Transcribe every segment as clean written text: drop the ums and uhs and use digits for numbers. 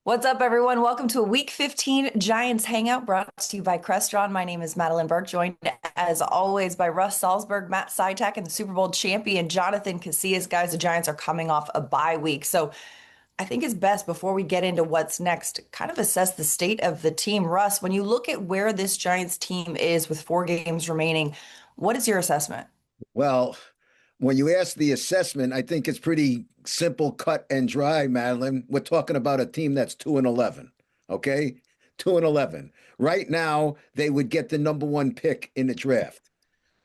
What's up, everyone? Welcome to a Week 15 Giants Hangout brought to you by Crestron. My name is Madeline Burke, joined as always by Russ Salzberg, Matt Sytek, and the Super Bowl champion Jonathan Casillas. Guys, the Giants are coming off a bye week. So I think it's best before we get into what's next, kind of assess the state of the team. Russ, when you look at where this Giants team is with 4 games remaining, what is your assessment? Well, when you ask the assessment, I think it's pretty simple, cut and dry, Madeline. We're talking about a team that's 2-11. Okay? 2-11. Right now, they would get the number one pick in the draft.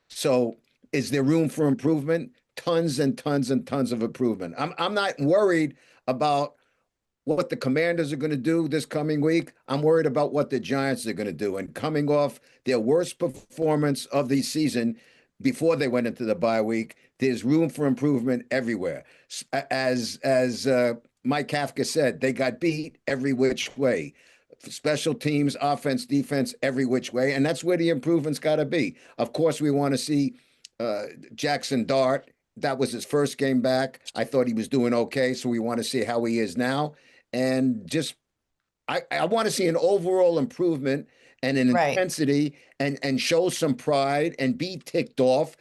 So is there room for improvement? Tons and tons and tons of improvement. I'm not worried about what the Commanders are going to do this coming week. I'm worried about what the Giants are going to do. And coming off their worst performance of the season before they went into the bye week, there's room for improvement everywhere. As Mike Kafka said, they got beat every which way. Special teams, offense, defense, every which way. And that's where the improvement's got to be. Of course, we want to see Jackson Dart. That was his first game back. I thought he was doing okay, so we want to see how he is now. And just, I want to see an overall improvement and an Right. intensity and show some pride and be ticked off.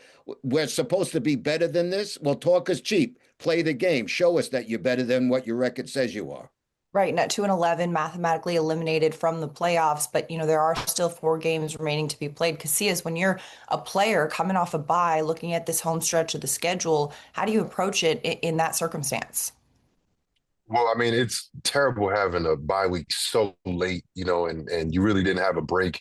We're supposed to be better than this. Well, talk is cheap. Play the game. Show us that you're better than what your record says you are. Right, and at 2-11, mathematically eliminated from the playoffs, but there are still 4 games remaining to be played. Casillas, when you're a player coming off a bye, looking at this home stretch of the schedule, how do you approach it in that circumstance? Well, I mean, it's terrible having a bye week so late, and you really didn't have a break.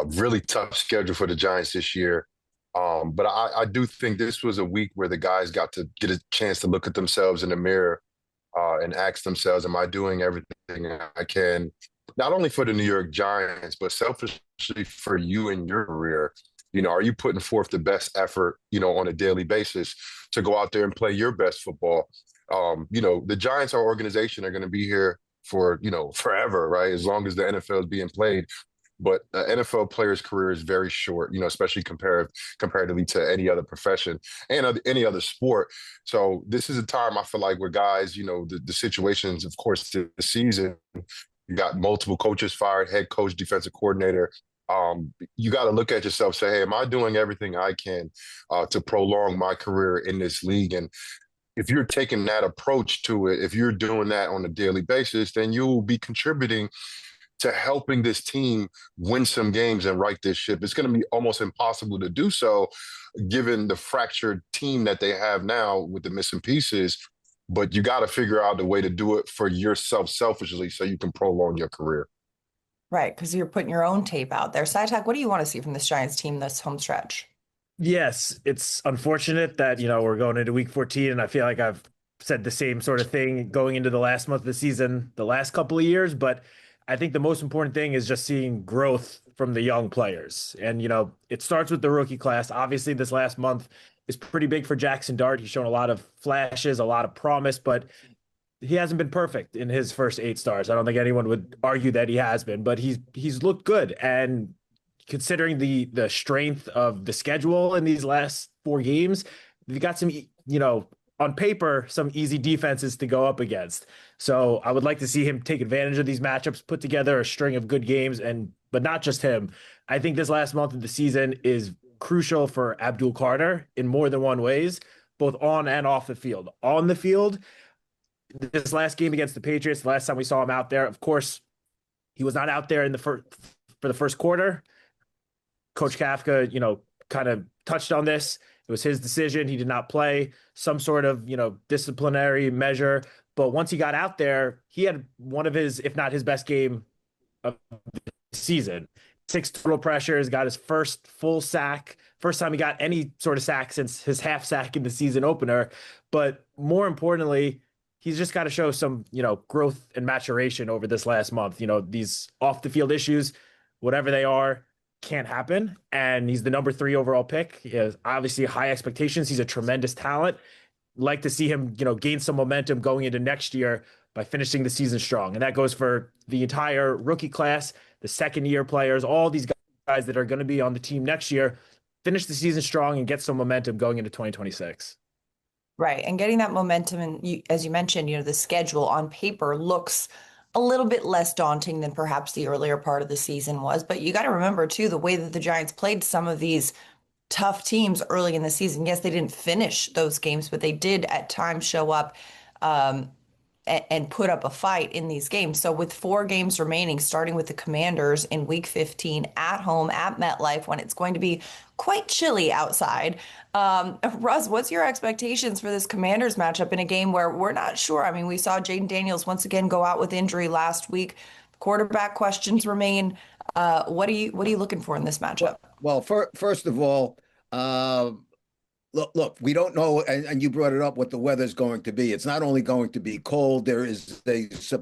Really tough schedule for the Giants this year. But I do think this was a week where the guys got to get a chance to look at themselves in the mirror and ask themselves, am I doing everything I can, not only for the New York Giants, but selfishly for you and your career? Are you putting forth the best effort, on a daily basis to go out there and play your best football? The Giants, our organization, are going to be here for, forever, right? As long as the NFL is being played. But an NFL player's career is very short, especially comparatively to any other profession and any other sport. So this is a time I feel like where guys, the situations, of course, the season, you got multiple coaches fired, head coach, defensive coordinator. You got to look at yourself, say, hey, am I doing everything I can to prolong my career in this league? And if you're taking that approach to it, if you're doing that on a daily basis, then you'll be contributing to helping this team win some games and right this ship. It's going to be almost impossible to do so given the fractured team that they have now with the missing pieces. But you got to figure out a way to do it for yourself selfishly so you can prolong your career. Right, because you're putting your own tape out there. Sytek, what do you want to see from this Giants team this home stretch? Yes, it's unfortunate that, we're going into week 14, and I feel like I've said the same sort of thing going into the last month of the season, the last couple of years. But I think the most important thing is just seeing growth from the young players. And, it starts with the rookie class. Obviously, this last month is pretty big for Jackson Dart. He's shown a lot of flashes, a lot of promise, but he hasn't been perfect in his first 8 stars. I don't think anyone would argue that he has been, but he's looked good. And considering the strength of the schedule in these last 4 games, we got some, on paper, some easy defenses to go up against. So I would like to see him take advantage of these matchups, put together a string of good games, but not just him. I think this last month of the season is crucial for Abdul Carter in more than one ways, both on and off the field. On the field, this last game against the Patriots, the last time we saw him out there, of course, he was not out there in the for the first quarter. Coach Kafka, kind of touched on this. It was his decision. He did not play, some sort of, disciplinary measure. But once he got out there, he had one of his, if not his best game of the season. 6 total pressures, got his first full sack, first time he got any sort of sack since his half sack in the season opener. But more importantly, he's just got to show some, growth and maturation over this last month. These off the field issues, whatever they are, can't happen. And he's the number 3 overall pick. He has obviously high expectations. He's a tremendous talent. Like to see him, gain some momentum going into next year by finishing the season strong. And that goes for the entire rookie class, the second year players, all these guys that are going to be on the team next year. Finish the season strong and get some momentum going into 2026. Right. And getting that momentum, and as you mentioned, the schedule on paper looks a little bit less daunting than perhaps the earlier part of the season was. But you got to remember, too, the way that the Giants played some of these tough teams early in the season. Yes, they didn't finish those games, but they did at times show up and put up a fight in these games. So with 4 games remaining, starting with the Commanders in week 15 at home at MetLife when it's going to be quite chilly outside. Russ, what's your expectations for this Commanders matchup in a game where we're not sure? I mean, we saw Jaden Daniels once again go out with injury last week. Quarterback questions remain. What are you looking for in this matchup? Well, first of all, look, we don't know, and you brought it up, what the weather's going to be. It's not only going to be cold, there is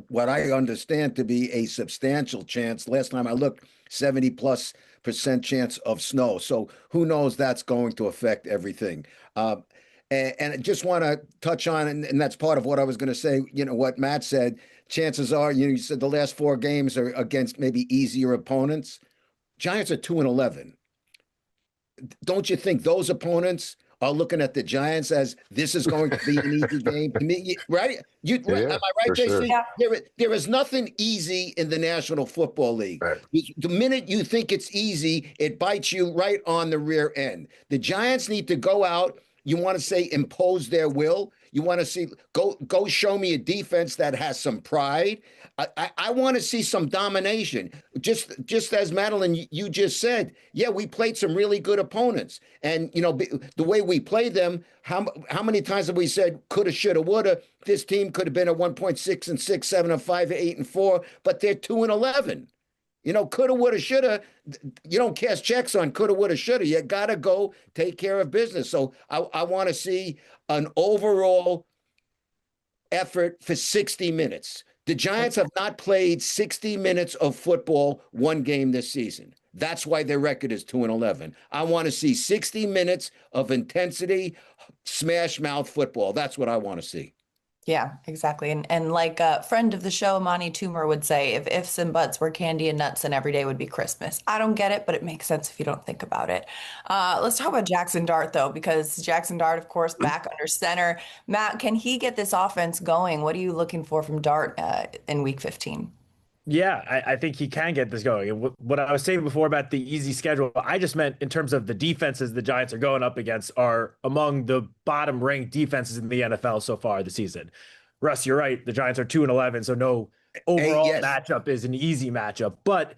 what I understand to be a substantial chance. Last time I looked, 70+% chance of snow. So who knows, that's going to affect everything. And I just want to touch on, and that's part of what I was going to say, what Matt said. Chances are, you said the last 4 games are against maybe easier opponents. Giants are 2-11. Don't you think those opponents are looking at the Giants as this is going to be an easy game to me, right? Yeah, am I right, JC? sure. Yeah. There is nothing easy in the National Football League. Right. The minute you think it's easy, it bites you right on the rear end. The Giants need to go out. You want to say impose their will. You want to see go show me a defense that has some pride. I want to see some domination. Just as Madeline, you just said, yeah, we played some really good opponents, and the way we play them, how many times have we said coulda, shoulda, woulda? This team could have been a 1.6 and 6, 7 and 5, 8 and 4, but they're 2-11. Coulda, woulda, shoulda. You don't cash checks on coulda, woulda, shoulda. You got to go take care of business. So I want to see an overall effort for 60 minutes. The Giants have not played 60 minutes of football one game this season. That's why their record is 2-11. I want to see 60 minutes of intensity, smash mouth football. That's what I want to see. Yeah, exactly. And like a friend of the show, Monty Toomer, would say, if ifs and buts were candy and nuts, then every day would be Christmas. I don't get it, but it makes sense if you don't think about it. Let's talk about Jackson Dart, though, because Jackson Dart, of course, back under center. Matt, can he get this offense going? What are you looking for from Dart in week 15? Yeah, I think he can get this going. And what I was saying before about the easy schedule, I just meant in terms of the defenses the Giants are going up against are among the bottom ranked defenses in the NFL so far this season. Russ, you're right. The Giants are 2-11, so no overall matchup is an easy matchup. But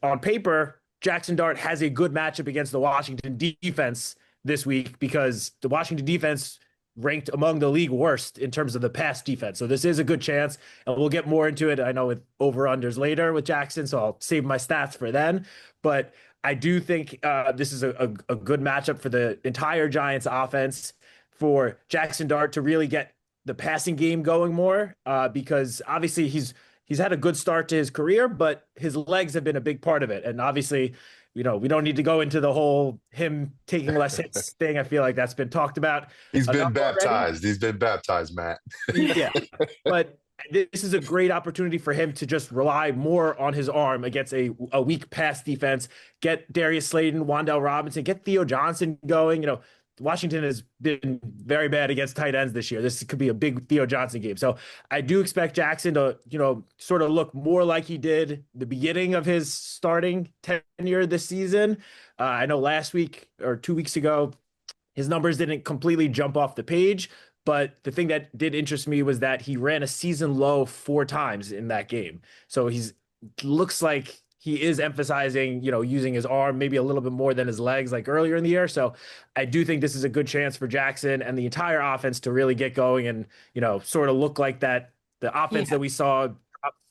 on paper, Jackson Dart has a good matchup against the Washington defense this week because the Washington defense ranked among the league worst in terms of the pass defense. So this is a good chance, and we'll get more into it, I know, with over-unders later with Jackson, so I'll save my stats for then. But I do think this is a good matchup for the entire Giants offense, for Jackson Dart to really get the passing game going more, because obviously he's had a good start to his career, but his legs have been a big part of it. And obviously, we don't need to go into the whole him taking less hits thing. I feel like that's been talked about. He's been baptized. Already. He's been baptized, Matt. Yeah. But this is a great opportunity for him to just rely more on his arm against a weak pass defense, get Darius Slayton, Wan'Dale Robinson, get Theo Johnson going. Washington has been very bad against tight ends this year. This could be a big Theo Johnson game. So I do expect Jackson to, sort of look more like he did the beginning of his starting tenure this season. I know last week or 2 weeks ago, his numbers didn't completely jump off the page, but the thing that did interest me was that he ran a season low 4 times in that game. So looks like he is emphasizing, using his arm maybe a little bit more than his legs like earlier in the year. So I do think this is a good chance for Jackson and the entire offense to really get going and, sort of look like the offense that we saw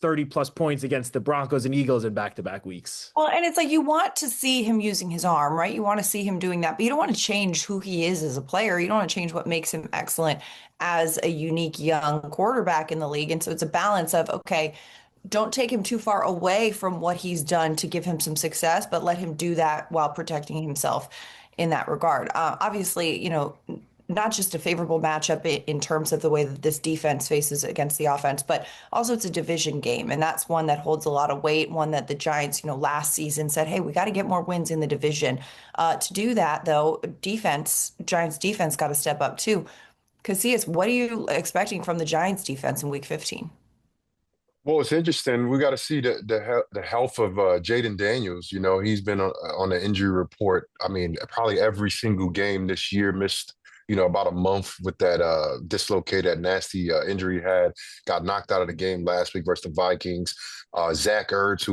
30+ points against the Broncos and Eagles in back-to-back weeks. Well, and it's like you want to see him using his arm, right? You want to see him doing that, but you don't want to change who he is as a player. You don't want to change what makes him excellent as a unique young quarterback in the league. And so it's a balance of, okay, don't take him too far away from what he's done to give him some success, but let him do that while protecting himself in that regard. Obviously, not just a favorable matchup in terms of the way that this defense faces against the offense, but also it's a division game. And that's one that holds a lot of weight, one that the Giants, last season said, hey, we got to get more wins in the division. To do that, though, Giants defense got to step up too. Casillas, what are you expecting from the Giants defense in week 15? Well, it's interesting. We got to see the health of Jaden Daniels. You know, he's been on the injury report. I mean, probably every single game this year. Missed, about a month with that dislocated, nasty injury he had. Got knocked out of the game last week versus the Vikings. Zach Ertz,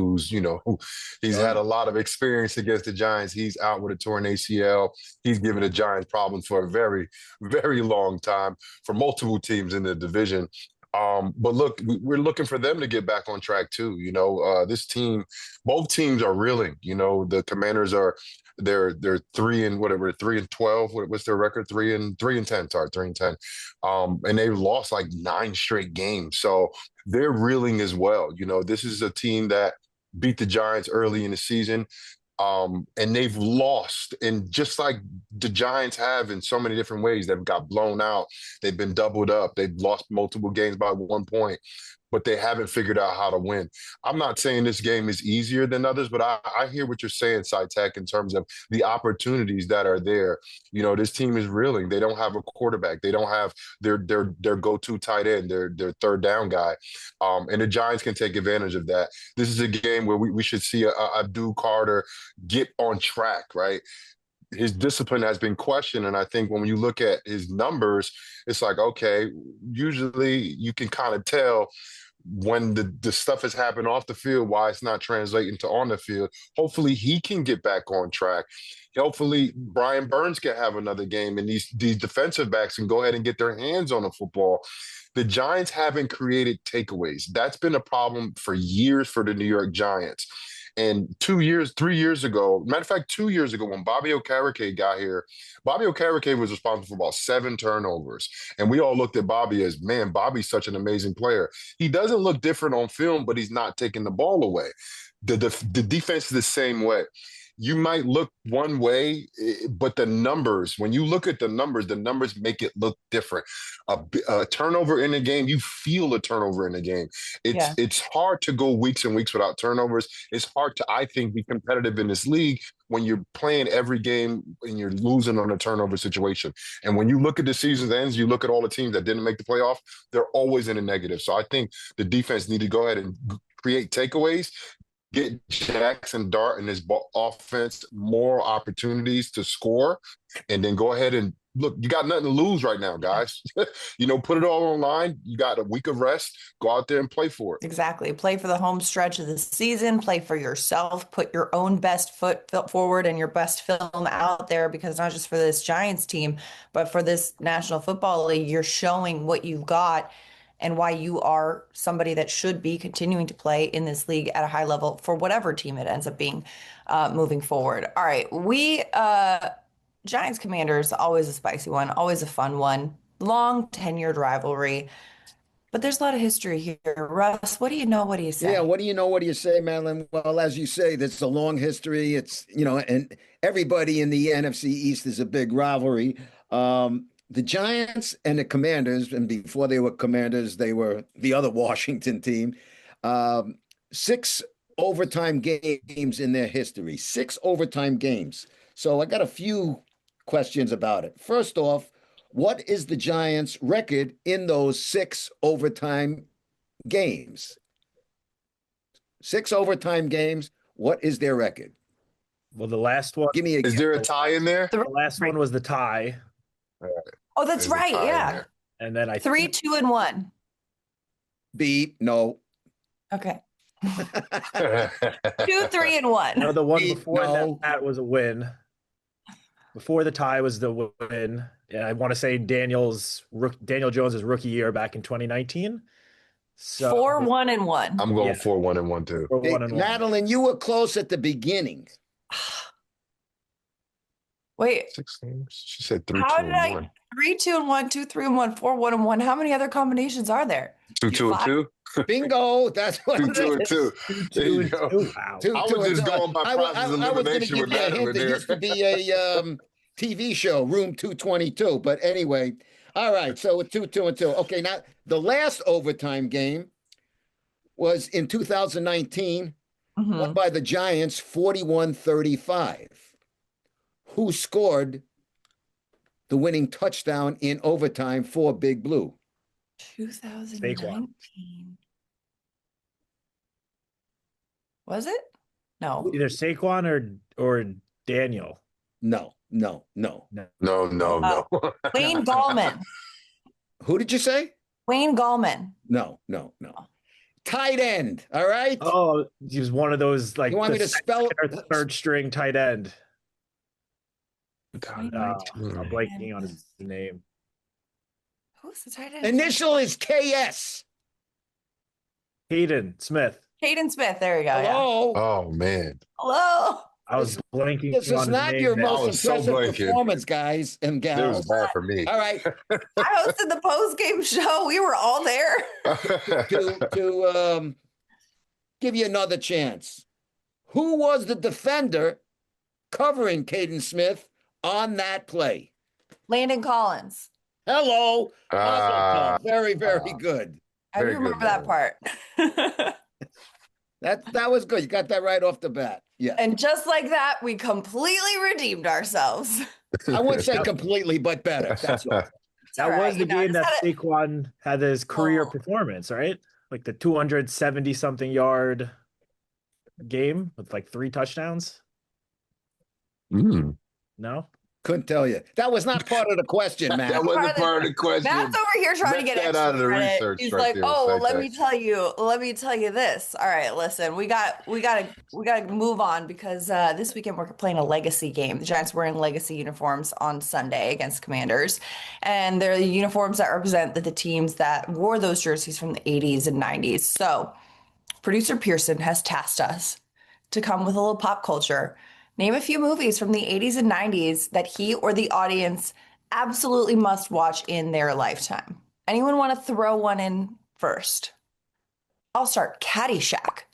he's had a lot of experience against the Giants. He's out with a torn ACL. He's given the Giants problems for a very, very long time for multiple teams in the division. But look, we're looking for them to get back on track too. This team, both teams are reeling. The Commanders they're 3-12. What's their record? 3-10. Sorry, 3-10. And they've lost like 9 straight games, so they're reeling as well. This is a team that beat the Giants early in the season. And they've lost, and just like the Giants have in so many different ways, they've got blown out. They've been doubled up. They've lost multiple games by 1 point, but they haven't figured out how to win. I'm not saying this game is easier than others, but I hear what you're saying, SciTech, in terms of the opportunities that are there. This team is reeling. They don't have a quarterback. They don't have their go-to tight end, their third down guy. And the Giants can take advantage of that. This is a game where we should see Abdul Carter get on track, right? His discipline has been questioned. And I think when you look at his numbers, it's like, okay, usually you can kind of tell when the stuff has happened off the field, why it's not translating to on the field. Hopefully he can get back on track. Hopefully Brian Burns can have another game, and these defensive backs can go ahead and get their hands on the football. The Giants haven't created takeaways. That's been a problem for years for the New York Giants. And 3 years ago, matter of fact, 2 years ago, when Bobby Okereke got here, Bobby Okereke was responsible for about 7 turnovers. And we all looked at Bobby as, man, Bobby's such an amazing player. He doesn't look different on film, but he's not taking the ball away. The defense is the same way. You might look one way, but the numbers, when you look at the numbers make it look different. A turnover in a game, you feel a turnover in a game. It's hard to go weeks and weeks without turnovers. It's hard to, I think, be competitive in this league when you're playing every game and you're losing on a turnover situation. And when you look at the season's ends, you look at all the teams that didn't make the playoff, they're always in a negative. So I think the defense need to go ahead and create takeaways, get Jackson Dart and his offense more opportunities to score, and then go ahead and look, you got nothing to lose right now, guys. Put it all online. You got a week of rest. Go out there and play for it. Exactly. Play for the home stretch of the season. Play for yourself. Put your own best foot forward and your best film out there, because not just for this Giants team, but for this National Football League, you're showing what you've got and why you are somebody that should be continuing to play in this league at a high level for whatever team it ends up being moving forward. All right. Giants Commanders, always a spicy one, always a fun one, long tenured rivalry. But there's a lot of history here. Russ, what do you know? What do you say? Yeah, what do you know? What do you say, Madeline? Well, as you say, there's a long history. It's, and everybody in the NFC East is a big rivalry. The Giants and the Commanders, and before they were Commanders, they were the other Washington team. 6 overtime games in their history, 6 overtime games. So I got a few questions about it. First off, what is the Giants' record in those 6 overtime games? 6 overtime games. What is their record? Well, the last one. Give me a Is there a tie in there? The last one was the tie. Oh, that's right. Yeah. And then 3, 2, and 1. B, no. Okay. 2, 3, and 1. No, the one B, before no. that was a win. Before the tie was the win. Yeah, I want to say Daniel Jones's rookie year back in 2019. So 4, 1, and 1. I'm going 4-1 and 1 too. 4-1 and 1. Madeline, you were close at the beginning. Wait. 6 games. She said 3, How 2, did and 1. 3, 2, and 1, 2, 3, and 1, 4, 1, and 1. How many other combinations are there? 2, 2, and 2. Bingo. That's what 2, 2, and 2. There you go. Wow. I was just going by process of elimination with Madeline there there. used to be a TV show, Room 222. But anyway, all right. So with 2, 2, and 2. Okay, now the last overtime game was in 2019, won by the Giants 41-35. Who scored the winning touchdown in overtime for Big Blue? 2019. Was it? No. Either Saquon or Daniel. No. No, no, no. Wayne Gallman. Who did you say? Wayne Gallman. No. Tight end. All right. Oh, he was one of those like You want me to spell or third string tight end. God, I'm blanking on his name. Who's the tight end? Initial is KS. Caden Smith. Caden Smith. There you go. Hello. Oh man. Hello. I was blanking. This is not your most impressive performance, guys and It gals. was bad for me. All right. I hosted the post-game show. We were all there. To give you another chance. Who was the defender covering Caden Smith on that play? Landon Collins. Hello. Very, very good. I remember that part. That was good. You got that right off the bat. Yeah. And just like that, we completely redeemed ourselves. I wouldn't say completely, but better. That's all. That was the game that Saquon had his career performance, right? Like the 270 something yard game with like 3 touchdowns. No? Couldn't tell you. That was not part of the question, man. That wasn't part of the question. Matt's over here trying to get that out of the credit. research. He's right like, there, "Oh, well, let text. me tell you this. All right, listen, we got to move on because this weekend we're playing a legacy game. The Giants wearing legacy uniforms on Sunday against Commanders, and they're the uniforms that represent the teams that wore those jerseys from the 80s and 90s. So, producer Pearson has tasked us to come with a little pop culture. Name a few movies from the 80s and 90s that he or the audience absolutely must watch in their lifetime. Anyone want to throw one in first? I'll start. Caddyshack.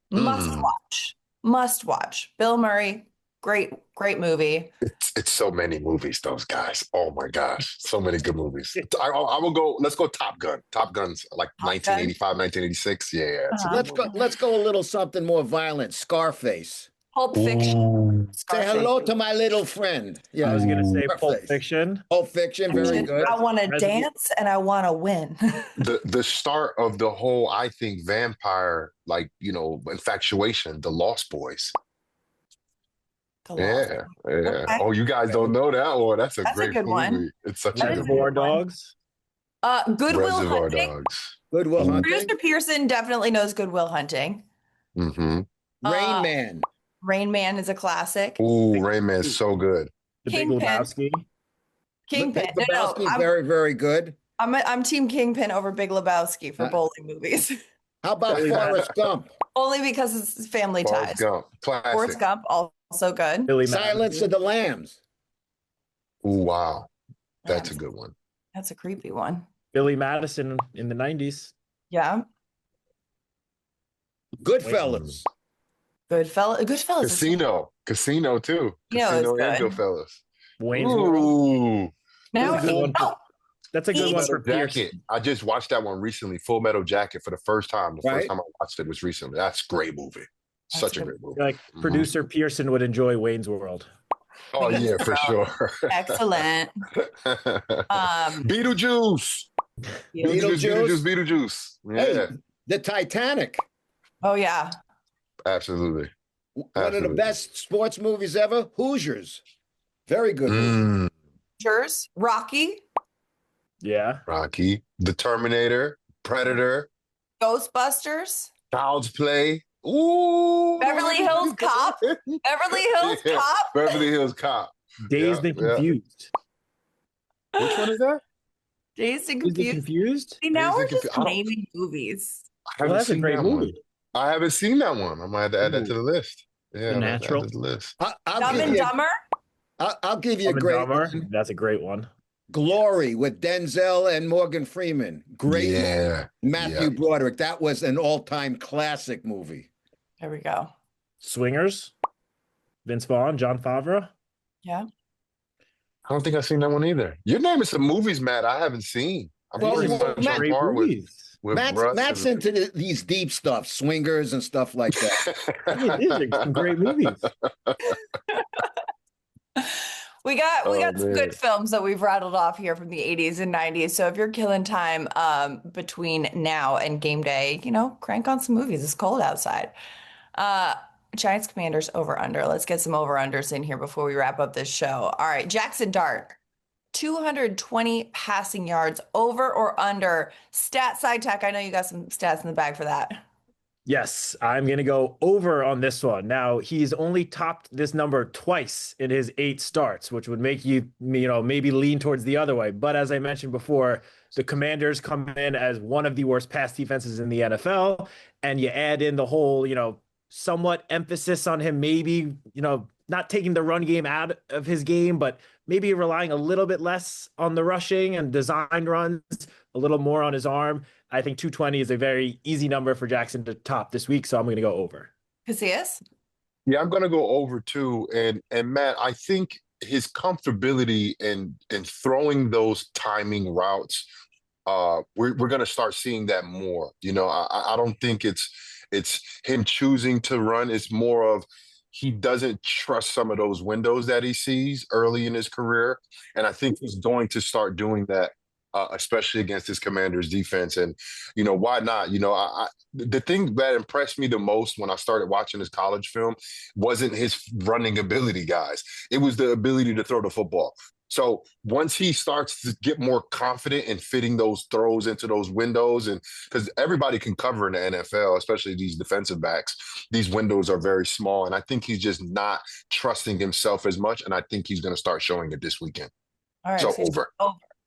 Must watch. Bill Murray, great movie. It's so many movies, those guys. Oh my gosh, so many good movies. I will go. Let's go. Top Gun. Top Gun's like 1985, 1986. Yeah. Let's go a little something more violent. Scarface. Pulp Fiction. Say hello to my little friend. Yeah, I was gonna say Scarface. Pulp Fiction. Pulp Fiction, very good. I want to dance and I want to win. The start of the whole, I think, vampire infatuation. The Lost Boys. Yeah. Okay. Oh, you guys don't know that one? That's a great good movie. one. It's such a good Reservoir Dogs. Good Will Reservoir Hunting. Dogs. Good Will Hunting. Producer Pearson definitely knows Good Will Hunting. Mm-hmm. Rain Man. Rain Man is a classic. Ooh, Rain Man's so good. The Big Kingpin. Lebowski. Kingpin. Big No, Lebowski, very, very good. I'm Team Kingpin over Big Lebowski for bowling movies. How about Forrest Gump? Only because it's family Forrest ties. Gump. Classic. Forrest Gump, also good. Billy Silence Madison. of the Lambs. Ooh, wow. That's a good one. That's a creepy one. Billy Madison in the 90s. Yeah. Goodfellas. Goodfellas. Casino too. Casino is Casino and good. Goodfellas. Wayne's World. Ooh. Now, That's a good one for- That's a good Full one for Metal Pierce. Jacket. I just watched that one recently. Full Metal Jacket for the first time. The Right. first time I watched it was recently. That's a great movie. That's Such a good. great movie. Like producer Pearson would enjoy Wayne's World. Oh yeah, for sure. excellent. Beetlejuice. Beetlejuice. Yeah, Hey, the Titanic. Oh yeah. absolutely. One of the Absolutely. best sports movies ever. Hoosiers. Very good movie. Hoosiers. Rocky. Yeah. Rocky, The Terminator, Predator, Ghostbusters. Child's Play. Ooh. Beverly Hills Cop. Beverly Hills Yeah, Cop. Beverly Hills Cop. Dazed and Yeah. Confused. Which one is that? Dazed and Dazed and Confused. Confused? See, now Dazed we're and just Confused. I don't- naming movies. I Well, haven't that's a seen great that movie. one. I haven't seen that one. I might have to add that to the list. Yeah, The I'll have to add Natural. that to the list. I'll Dumb give and you, Dumber. I'll give you a Dumb and great Dumber. one. That's a great one. Glory with Denzel and Morgan Freeman. Great. Yeah. Matthew Broderick. That was an all-time classic movie. There we go. Swingers. Vince Vaughn, John Favreau. Yeah. I don't think I've seen that one either. You're naming some movies, Matt, I haven't seen. I'm Well, pretty well, much Matt- on Great par with movies. Russ Matt's and- into these deep stuff, swingers and stuff like that. It is some great movies. We got Oh, some man. good films that we've rattled off here from the 80s and 90s. So if you're killing time between now and game day, crank on some movies. It's cold outside. Uh, Giants Commanders over under. Let's get some over unders in here before we wrap up this show. All right, Jackson Dart, 220 passing yards, over or under. Stat side tech. I know you got some stats in the bag for that. Yes, I'm going to go over on this one. Now, he's only topped this number twice in his 8 starts, which would make you know, maybe lean towards the other way. But as I mentioned before, the Commanders come in as one of the worst pass defenses in the NFL, and you add in the whole, you know, somewhat emphasis on him, maybe, you know, not taking the run game out of his game, but maybe relying a little bit less on the rushing and design runs, a little more on his arm. I think 220 is a very easy number for Jackson to top this week, so I'm going to go over. Casillas? Yeah, I'm going to go over too. And Matt, I think his comfortability in throwing those timing routes, we're going to start seeing that more. You know, I don't think it's him choosing to run. It's more of he doesn't trust some of those windows that he sees early in his career, and I think he's going to start doing that. Especially against his Commanders defense. And, you know, why not? You know, the thing that impressed me the most when I started watching his college film wasn't his running ability, guys. It was the ability to throw the football. So once he starts to get more confident in fitting those throws into those windows, and because everybody can cover in the NFL, especially these defensive backs, these windows are very small. And I think he's just not trusting himself as much. And I think he's going to start showing it this weekend. All right. So over.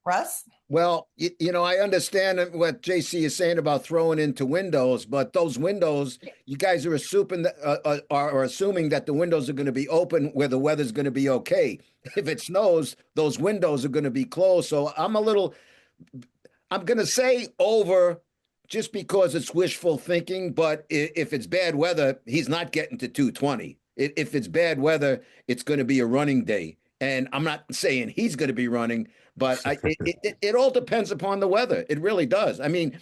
Russ? Well, you know, I understand what JC is saying about throwing into windows, but those windows, you guys are assuming that the windows are going to be open where the weather's going to be okay. If it snows, those windows are going to be closed. So I'm going to say over just because it's wishful thinking, but if it's bad weather, he's not getting to 220. If it's bad weather, it's going to be a running day. And I'm not saying he's going to be running, but it all depends upon the weather. It really does. I mean,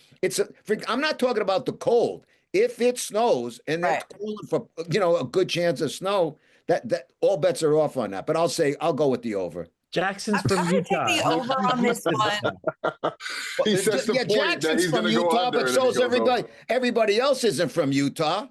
I'm not talking about the cold. If it snows and that's calling for, you know, a good chance of snow, that all bets are off on that. But I'll go with the over. Jackson's from Utah. Take the over on this one. He says the point Jackson's that he's from going to go Utah, under, but and so's then he goes everybody. over. Everybody else isn't from Utah.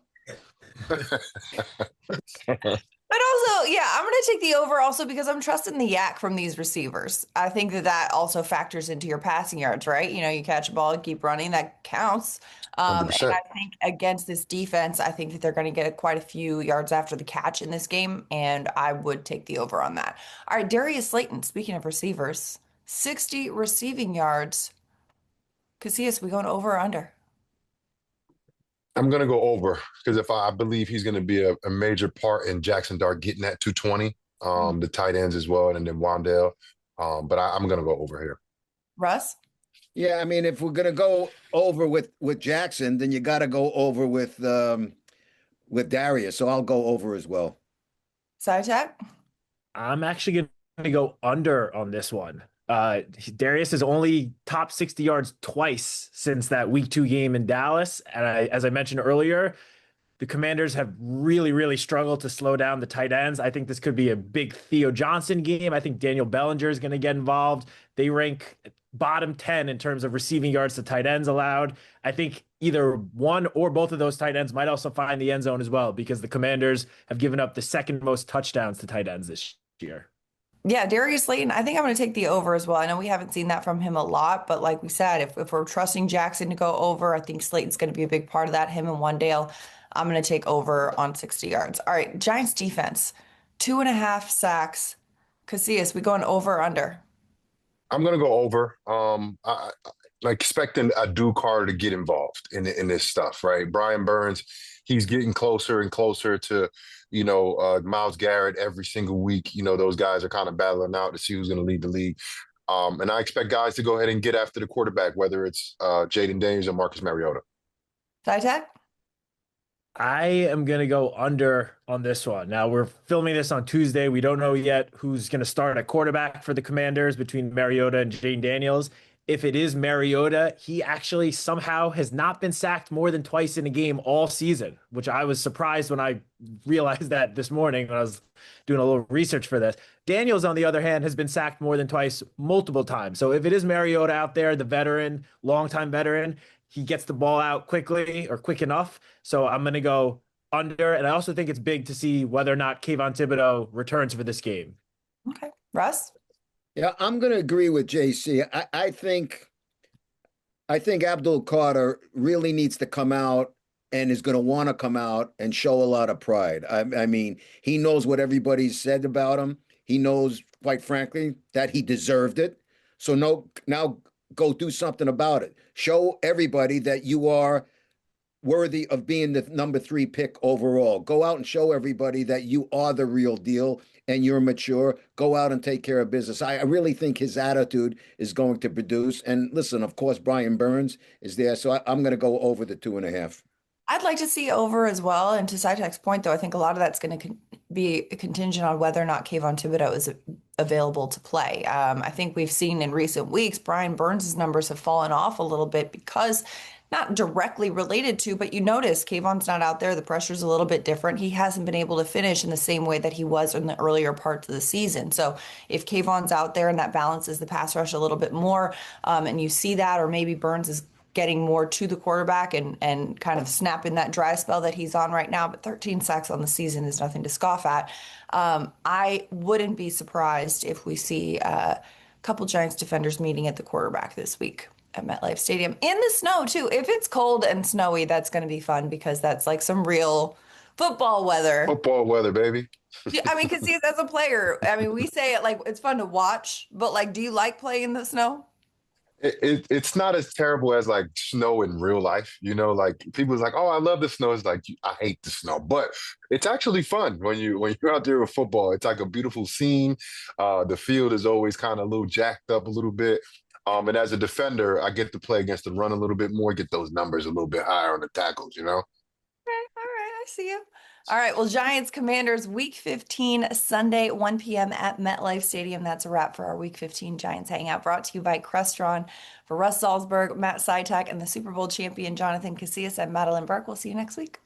But also, yeah, I'm going to take the over also because I'm trusting the yak from these receivers. I think that also factors into your passing yards, right? You know, you catch a ball, keep running, that counts. And 100%. I think against this defense, I think that they're going to get quite a few yards after the catch in this game, and I would take the over on that. All right, Darius Slayton, speaking of receivers, 60 receiving yards. Casillas, we going over or under? I'm going to go over because if I believe he's going to be a major part in Jackson Dart getting that 220, the tight ends as well, and then Wan'Dale. But I'm going to go over here. Russ? Yeah, I mean, if we're going to go over with Jackson, then you got to go over with Darius. So I'll go over as well. Side I'm actually going to go under on this one. Darius has only topped 60 yards twice since that week 2 game in Dallas. And as I mentioned earlier, the Commanders have really, really struggled to slow down the tight ends. I think this could be a big Theo Johnson game. I think Daniel Bellinger is going to get involved. They rank bottom 10 in terms of receiving yards to tight ends allowed. I think either one or both of those tight ends might also find the end zone as well, because the Commanders have given up the second most touchdowns to tight ends this year. Yeah, Darius Slayton, I think I'm going to take the over as well. I know we haven't seen that from him a lot, but like we said, if we're trusting Jackson to go over, I think Slayton's going to be a big part of that, him and Wan'Dale. I'm going to take over on 60 yards. All right, Giants defense, 2.5 sacks. Casillas, we going over or under? I'm going to go over. I expecting Adu Carter to get involved in this stuff, right? Brian Burns, he's getting closer and closer to, Myles Garrett every single week. Those guys are kind of battling out to see who's going to lead the league. And I expect guys to go ahead and get after the quarterback, whether it's Jaden Daniels or Marcus Mariota. Ty? I am going to go under on this one. Now, we're filming this on Tuesday. We don't know yet who's going to start at quarterback for the Commanders between Mariota and Jaden Daniels. If it is Mariota, he actually somehow has not been sacked more than twice in a game all season, which I was surprised when I realized that this morning when I was doing a little research for this. Daniels, on the other hand, has been sacked more than twice, multiple times. So if it is Mariota out there, the veteran, longtime veteran, he gets the ball out quickly or quick enough. So I'm going to go under, and I also think it's big to see whether or not Kayvon Thibodeau returns for this game. Okay. Russ? Yeah, I'm going to agree with JC. I think Abdul Carter really needs to come out and is going to want to come out and show a lot of pride. I mean, he knows what everybody's said about him. He knows, quite frankly, that he deserved it. So no, now go do something about it. Show everybody that you are worthy of being the number 3 pick overall. Go out and show everybody that you are the real deal and you're mature. Go out and take care of business. I really think his attitude is going to produce. And listen, of course, Brian Burns is there. So I'm going to go over the 2.5. I'd like to see over as well. And to Sitek's point, though, I think a lot of that's going to be contingent on whether or not Kayvon Thibodeau is available to play. I think we've seen in recent weeks, Brian Burns' numbers have fallen off a little bit because not directly related to, but you notice Kayvon's not out there. The pressure's a little bit different. He hasn't been able to finish in the same way that he was in the earlier parts of the season. So if Kayvon's out there and that balances the pass rush a little bit more, and you see that, or maybe Burns is getting more to the quarterback and kind of snapping that dry spell that he's on right now, but 13 sacks on the season is nothing to scoff at. I wouldn't be surprised if we see a couple Giants defenders meeting at the quarterback this week at MetLife Stadium in the snow too. If it's cold and snowy, that's going to be fun because that's like some real football weather. Football weather, baby. Yeah, I mean, because as a player, I mean, we say it like it's fun to watch, but like, do you like playing in the snow? It's not as terrible as like snow in real life, like people's like, oh, I love the snow. It's like I hate the snow, but it's actually fun when you're out there with football. It's like a beautiful scene. The field is always kind of a little jacked up a little bit. And as a defender, I get to play against the run a little bit more, get those numbers a little bit higher on the tackles. Okay, all right, I see you. All right, well, Giants Commanders Week 15 Sunday 1 p.m. at MetLife Stadium. That's a wrap for our Week 15 Giants Hangout, brought to you by Crestron. For Russ Salzberg, Matt Sitek, and the Super Bowl champion Jonathan Casillas, I'm Madeline Burke. We'll see you next week.